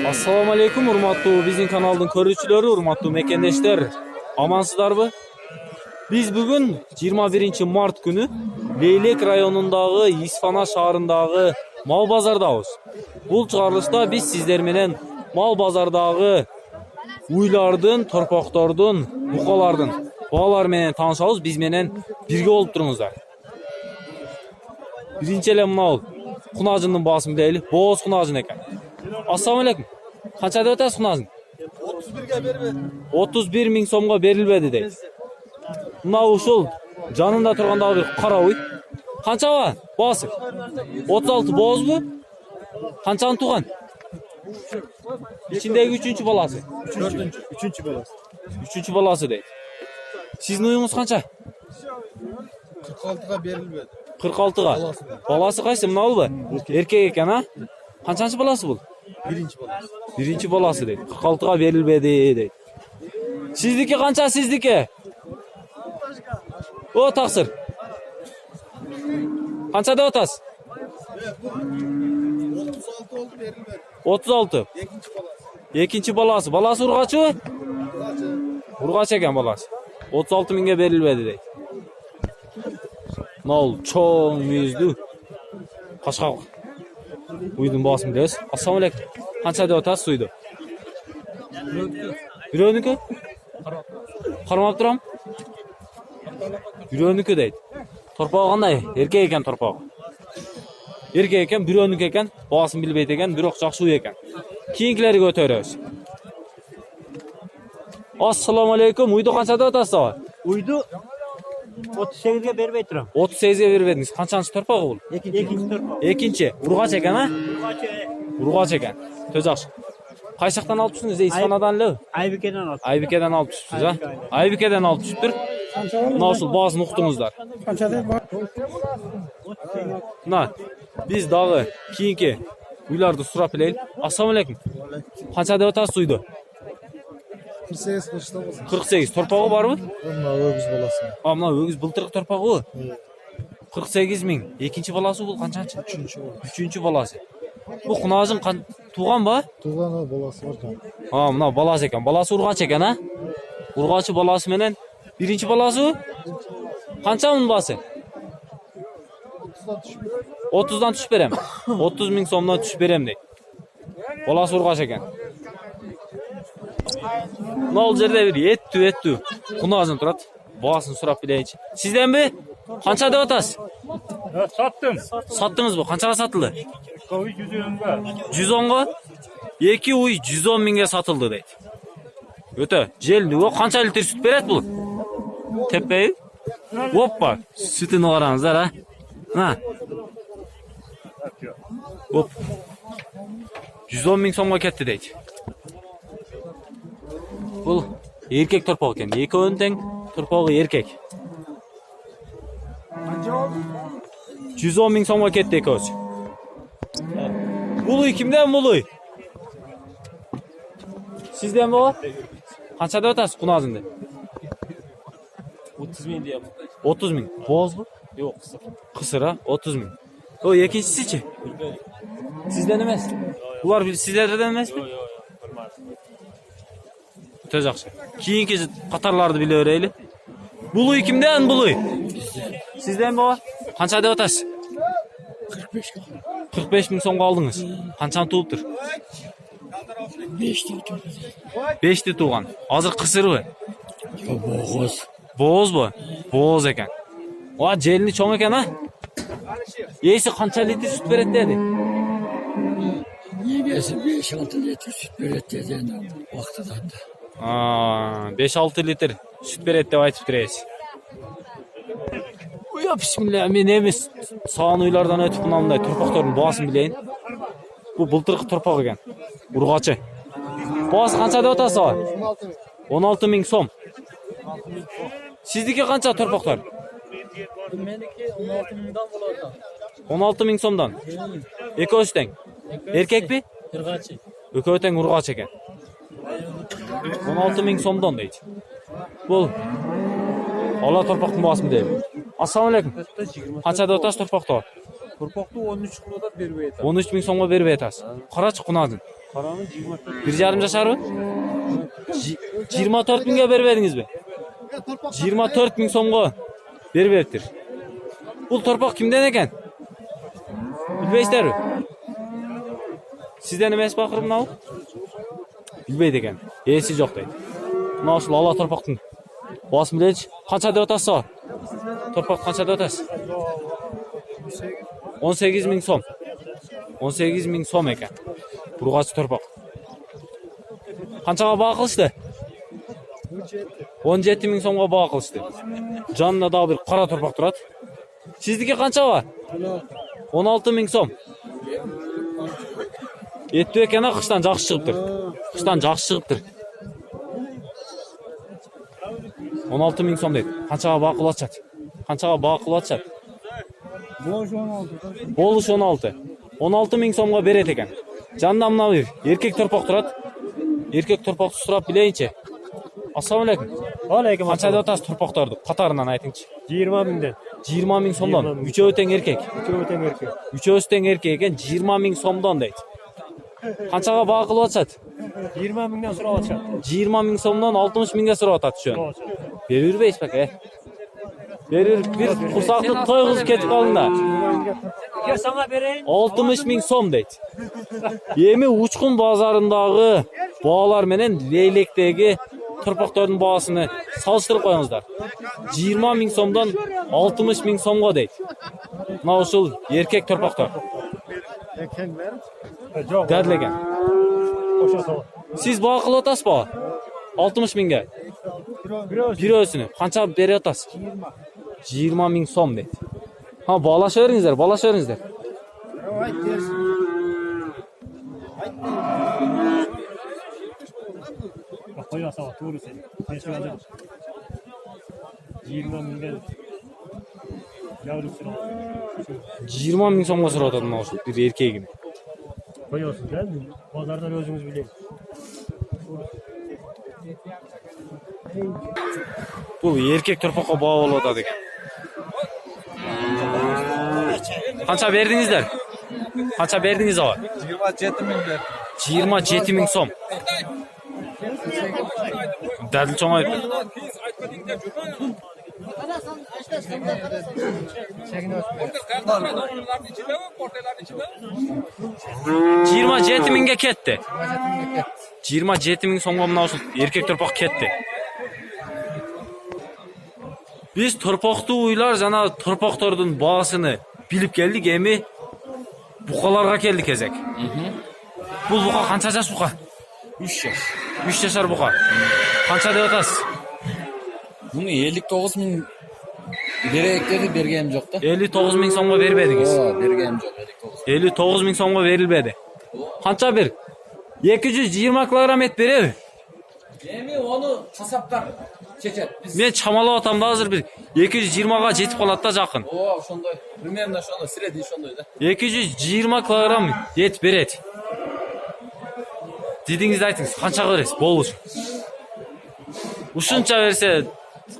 Assalamu alaikum urmatlı bizim kanalın körüçüleri, urmatlı mekendeşler. Amansızlarmı? Biz bugün 21 Mart günü Leylek rayonundağı İsfana şaharındağı mal bazardayız. Bu çıkarılışta biz sizlermenen mal bazardağı uylardın, torpaqtardın, buqalardın bağlar menen tanışabız. Biz menen birge olup durumuzlar. Birinci ele mal Xunacının basımı değil, boğaz Xunacın eken. Assalamu alaikum. Qancha deb o'tasiz Xunacın? 31'ga berib. 31 ming so'mga berilmedi deydi. Buna uşul canında turgandagı bir qara uy. Qancha va? Bosi. 36 boz bu. Qanchani tugan? İçindeki 3. balası. 3. balası. 3. balası deydi. Sizin uyunuz qancha? 46'ga berilmedi. 46'ga. Balası qaysi? Mına ol bu? Erkek eken ha? Qanchанчы balası bu? 1. balası. 1. balası deydi. 46'ga berilmedi deydi. Sizdiki qancha sizdiki? O taqsir. Qancha deb o'tasiz? 36 oldu berilmedi. 36. 2. balası. Ikinci balası. Balası urgaçı mı? Urgaç eken balası. 36 mingga berilmedi deydi. Nol çoğun yüzdü. Qaşqa uydun basım deysiz. Assalamu alaikum. Qancha deb o'tasiz uydu? Birovniki? Qaramab turam. Birovniki deydi. Torpog'i qanday? Erkek eken torpog'i. Erkek eken, birovniki eken, basım bilbeydi eken, biroq жақсы uy eken. Keyingilarga o'tamiz. Assalomu alaykum. Uydu qancha deb o'tasiz? Uydu 38'e bermey turam. 38'e verib ediniz. Qanchanchi torpog'i bu? Ikinci torpaq. Ikkinchi. Urg'och ekan, ha? Urg'och ekan. To'jaqchi. Qaysi yoqdan olib chiqdingiz? Isfanadanmi? Aybike'den al. Aybike'den olib chiqdingiz, ha? Aybike'den olib chiqdir. Nasıl bazı nuqtыңызlar. Na, biz dağı keyinki uylarda surap bilaylik. Assalomu alaykum. Qancha deb o'tasiz uydu? 48 qilishda bo'lsa. 48. Torpog'i bormi? Mana o'g'iz balasi. Ha, mana o'giz bultiriq torpog'i u. 48 ming. Ikkinchi balasi bu qanchanchi? 3. balasi. Bu Xunacın tug'an ba? Tug'an balasi bor ekan. Ha, mana balasi ekan. Balasi urg'och ekan, ha? Urg'ochi balasi menen 1. balasi u. Qancha unbasi? 30'dan tushib berem. 30 ming so'mdan tushib berem deydi. Balasi urg'och ekan. Nol жерде bir ettu. Xunacın turadi. Bahaсын surap bilaychi. Sizdenmi? Qancha deb o'tasiz? Sattım. Sattыңызбы? Qanchaga satıldı? Kovi 110'ga. 110'ga? 2 uy 110 mingga satıldı deydi. Öte, jeldi o qancha litr süt beradi bu? Tepeyi? Hoppa, sütünü qarаңыздар, ha? Ha. Hop. 110 ming so'mga ketdi deydi. Bu erkek torpaq ekan. Ikkovini teng torpog'i erkek. 110 ming so'mga ketdi ikkovsi. Buluy kimden buluy? Sizden mi o? Qancha deb o'tasiz Xunacında? 30 bin diye. 30 ming. Boz bu? Yok kısır. Qısır ha? 30 ming. O ikincisi-chi? Sizden emas. Bular sizlerden emasmi? Yok. Olmaz. To'jaqchi. Keyingi qatorlarni bilaveraylik. Buluy kimden buluy? Sizden mi o? Qancha deb o'tasiz? 45 ming so'mga oldingiz. Qanchani tug'ibdir? 5 ta tug'an. Hozir qisirmi? Boğaz. Bo'z bu. Bo'z ekan. Va jelni cho'ng ekan, ha? Yeysi qancha litr sut beradi dedi? Yegesi 5-6 litre süt beredi dedi vaqtidan da. 5-6 litr süt beradi deb aytib turasiz. Uya bismillah, men emas sağan uylardan ötüp bunday torpaqlarning boğasını bileyin. Bu bultiriq torpaq ekan. Urg'ochi. Boğası qancha deb o'tasiz? 16 ming so'm. Sizdiki qancha torpaqlar? Meniki 16 mingdan bo'ladi. 16 ming so'mdan. Ikkovsi teng. Erkekmi? Irg'achi. Ikkovi teng urg'och ekan. 16 ming so'mdan deydi. Bu Ola torpaqning boğasını deydi. Assalomu alaykum. Qancha deb o'tasiz torpaqda? Torpaqda 13 kunodan berip aytadi. 13 ming so'mga berib aytasiz. Qarachi qunadin? Qarani 24. 1,5 yasharmi? 24 mingga berib edingizmi? 24 ming so'mga berib beribdir. Bu torpaq kimden ekan? Bilmaysizlarmi? Sizden emas baxir bunau? Bilmaydi ekan. Esi yo'q deydi. Nasıl ala torpaqdin? Bas bileç. Qancha deb o'tasiz? Torpaq qancha deb o'tasiz? 18 ming so'm. 18 ming so'm ekan. Burg'achi torpaq. Qanchaga baho qilishdi? 17 ming so'mga baho qilishdi. Jonda da bir qora torpaq turadi. Sizniki qancha bor? 16 ming so'm. Etdi ekan, qishdan yaxshi chiqibdir. Qishdan yaxshi chiqibdir. 16 ming so'm deydi. Qanchaga baho qilyapti? Qanchaga baho qilyapti? Bo'lish 16. 16 ming so'mga beradi ekan. Jonda mana bir erkek torpaq turadi. Erkek torpaq so'rab bileyinchi. Assalomu alaykum. Aleyküm Qancha deb o'tasiz torpaqlarni? Qatoridan aytingchi. 20 mingdan. 20 ming so'mdan. Uchovi teng erkek. Üçüncü erkek. Uchovi teng erkek ekan 20 ming so'mdan deydi. Qanchaga baho qilyapti? 20 mingdan so'rab atacak. 20 ming so'mdan 60 mingga so'rayotadi shu. Beravermaysiz baka. Berir bir qursaqni to'y qilib ketib qoldingda. Gel sana vereyim. 60 ming so'm deydi. Yemi Uchqun bozorindagi baholar menen Leylekdagi torpaqlarning bahosini solishtirib qo'yingizlar. 20 ming so'mdan 60 ming so'mga deydi. Mana shu erkek torpaqlar. Yok. Dadlagan. Koşa sağ. Siz baho qilyapsizmi? 60 mingga. Birosini qancha beryapsiz? 20 ming so'm deydi. Ha, baholashaveringizlar, baholashaveringizlar. Koşa sağ. Doğru sen. Ben şu anda 20 mingdan. Yavrum sıra. 20 ming so'mga so'rayotadi mana shu bir erkegini. Koyuyorsun değil mi? Pazardan özünüz bilin. Bu erkek torpaqqa baho bo'layotadi ekan. Qancha berdingizlar? Qancha berdingiz ava? 27 ming berdi. 27 ming so'm. Dadil cho'ngayib. Yirmi жетi mingga ketdi. 27 ming so'mga mana shu erkek torpaq ketdi. Biz torpaqni uylar jana torpaqlarning bahosini bilib keldik, emi buqalarga keldik ezek. Bu buqa qancha yaş buqa? 3 yaş. 3 yashar buqa. Qancha deb o'tasiz? Bunu 59 ming berekleri bergenim yok da. 59 ming so'mga berib edingiz. Bergenim yok 59. 59 ming so'mga berilmedi. Qancha bir? 220 kilogram et beradi. Emi onu kasaplar çeker. Biz Men chamalayapman hozir bir 220 ga yetib qoladi da yaqin. şonday. Примерно şonday, siredi şonday da. 220 kilogram et beradi. Dedingiz aytıngiz, qancha berasiz? Bo'lish. Ushuncha bersa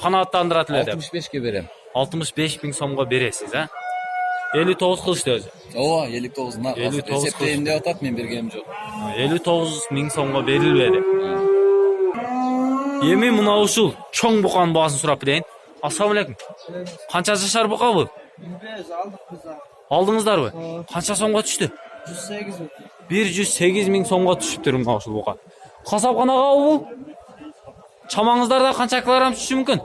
qanoatlantiradi deb. 65 ge berem. 65 ming so'mga berasiz, ha? 59 qilishdi o'zi. 59 na. 59 Resepteyinde atat men bergenim yok. 59 ming so'mga berilmedi. Yemi mana usul cho'ng buqan bahosini so'rab bilayin. Assalomu alaykum. Qancha yashar buqa bu? 25 aldık biz abi. Oldingizlarmi? Qancha so'mga tushdi? 108 mi? 108 ming so'mga tushibdir mana shu buqa. Qasabxonaga bu? Chamangizlarda qancha kilogram tushishi mumkin?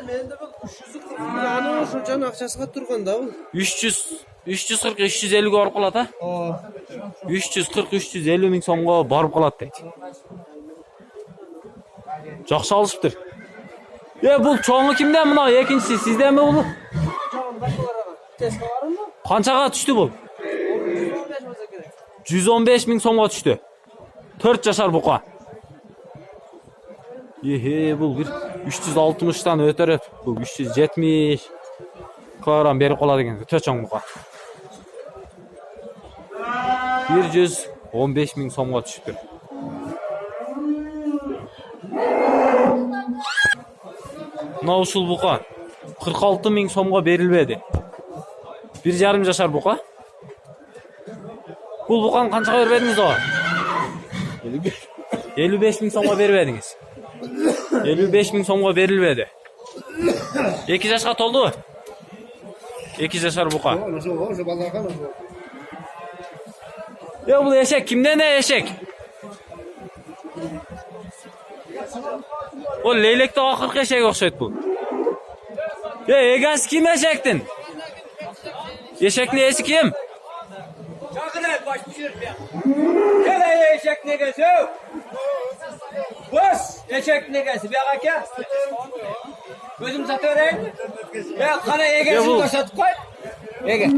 Mende bak 340 yani şuncan akçasına turganda bu. 340 350 ga borib qoladi, ha? 340 350 ming so'mga borib qoladi deydi. Yaxshi olishibdir. Bu cho'ng'i kimdan buni? Ikkinchisi sizdanmi bu? Qanchaga tushdi bu? 115 ming so'mga tushdi. 4 yashar buqa. Bu bir 360 dan o'tarib, bu 370 kilogram berib qoladi ekan, to'chong buqa. 115 ming so'mga tushibdir. Mana usul buqa 46 ming so'mga berilmedi. 1,5 жашар бука. Бул буканы канчага бербедиңиз ага? 55 миң сомго бербедиңиз. 55 миң сомго берилбеди. 2 жашка толду. 2 жашар бука. Бул эшек кимден эшек? О, leylekte akırkı eşek okşayt bu. Egesi kim eşektin? Eşekli esi kim? Çakılar baş pişirip ya. Hele eşek negesi o. Bas eşek negesi bir akak. Gözüm satıyor. Ya kana egesini de satıp koy. Ege.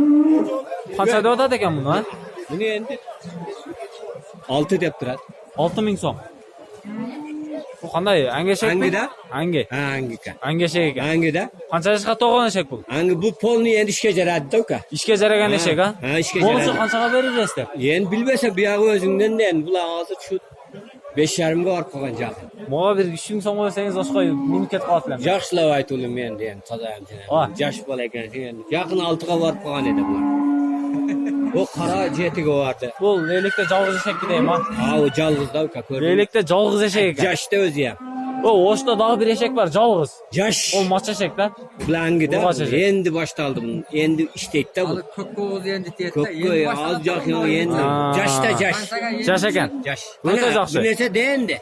Kaça da oda deken bunu ha? Bunu yendi. 6 dep durat. 6 ming so'm. Bu qanday? Angi eşek mi? Angida? Angi. Ha angika. Angi eşek ekan. Angida. Qancha yoshga to'g'on eşek bu? Angi bu polni endi ishga jaradi uka. İşke jaragan eşek ha? Ha, ishga Bo'lsa jaradi. qanchaga berasiz? Endi bilmasa bu yog'i o'zingdan endi bular hozir shu 5,5 ga borib qolgan joq. Moga bir 3 ming so'm qo'ysangiz boshqa meni ketib qolibman. Yaxshilab aytdim endi tozayam Ha. seni. Yosh bola ekan endi. Yaqin 6 ga borib qolgan edi bular. O qara 7 ga bordi. Bu leylekte жалгыз eşek deyim ha. Ha o yolg'izda uka ko'rding. Leylekte жалгыз eşek ekan. Yoshda o'zi ham. O oşda daha bir eşek var жалгыз. Yosh. O maç eşekler. Bulangida Buğaç eşek. endi boshtaldi bunu. Endi ishdaydi bu. Ko'k endi tetdi. Ko'kko'y az joq endi. Ha. Yoshda yosh. Yaş ekan. Yosh. O'ta yaxshi. Bu nesa de endi.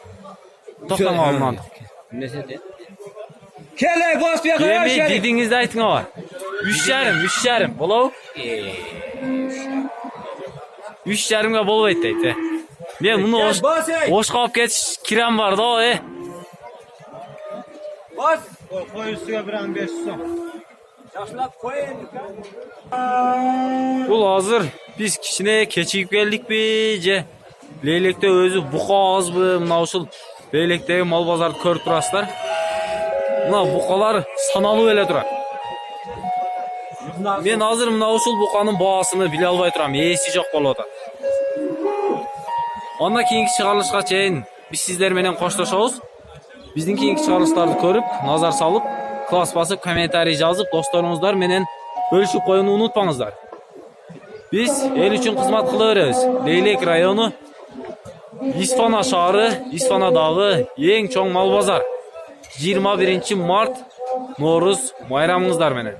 To'xtang olmam. Bu nesa de. Kelay bos bu yoqqa Yemeği yosh. dediğinizde aytın ama. 3,5 bolav. 3,5 bolup aytaydı. Men bunu oş qolib ketish kiram var da o. Bos. Koy üstüne bir an 500 so'm. Yaxshilab qo'y endi. Bu hazır biz kişine keçigip geldik mi je leylekte özü buqa azbı mına uşul leylekdegi mal bazарды көрүп турасыздар. Mına buqalar sanalı ele turar. Men hazır mına uşul buqanın baasını bile albay turam. Esi жоқ болуп атат. Ondan keyinki çıkarılışqa çeyin biz sizler menen koştoşobuz. Bizdin keyinki çıkarılışlardı көрүп, nazar salıp, klass basıp, kommentariy жазып, dostlarımızlar menen bölüşüp koyunu unutmаңыздар. Biz el üçün xizmat qıla berебиз. Leylek rayonu, İsfana şahri, İsfana dağı, eng çoğ mal bazar. 21 Mart, No'ruz bayramыңыздар menen.